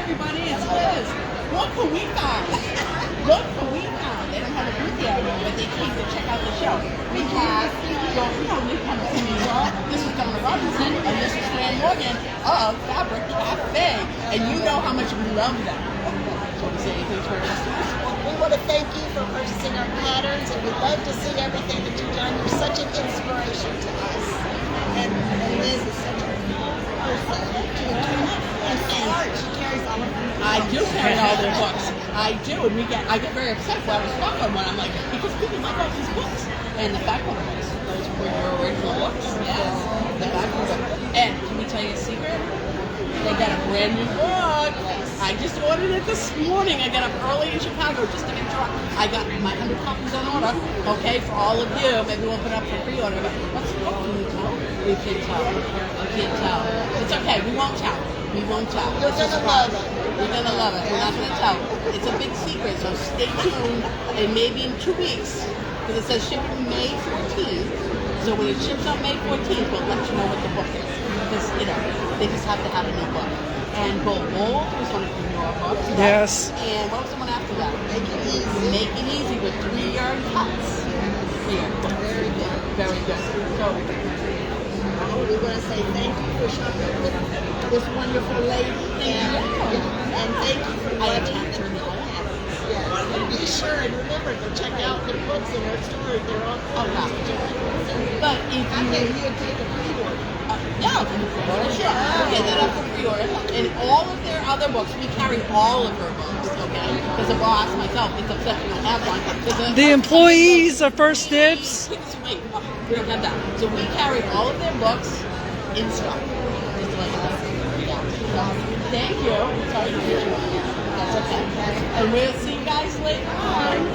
everybody, it's Liz. Look who we found. Look who we found. They don't have a booth yet, but they came to check out the show. We have, they come to New York. This is Donna Robinson, and this is Fran Morgan of Fabric Cafe. And you know how much we love them. So we say anything to our customers? We want to thank you for purchasing our patterns, and we love to see everything that you've done. You're such an inspiration to us. And Liz is such a cool person. And she carries all of them. I do carry all their books. I do, and I get very upset when I was stuck on one. I'm like, because people like all these books. And the back one books, those were your original books. Yes, the back one books. And can we tell you a secret? They got a brand new book. I just ordered it this morning. I got up early in Chicago just to make sure I got my 100 copies on order. Okay, for all of you. Maybe we'll put up for pre-order. But what's the book? Can you tell? We can tell. We can't tell. It's okay. We won't tell. We won't tell. You're gonna love it. We're gonna love it. We're not gonna tell. It's a big secret, so stay tuned. And maybe in 2 weeks, because it says shipping May 14th. So when it ships on May 14th, we'll let you know what the book is. Because they just have to have a new book. And Bold was one of your books. Right? Yes. And what was the one after that? Make it easy. Make It Easy with 3-yard cuts. Here. Very good. Very good. So we want to say thank you for shopping with this wonderful lady. And thank you for watching. Yes. And be sure and remember to check out the books in our store. They're all but if I you think you'd take a pre-order. yeah, sure. We'll get that up for pre-order. And all of their other books, we carry all of her books, okay? Because the boss, myself, gets upset we don't have one. The employees are first dibs. Wait, we don't have that. So we carry all of their books in stock. Just to let you know. Yeah. So, thank you. Sorry to keep you on. That's okay. And we'll see you guys later on.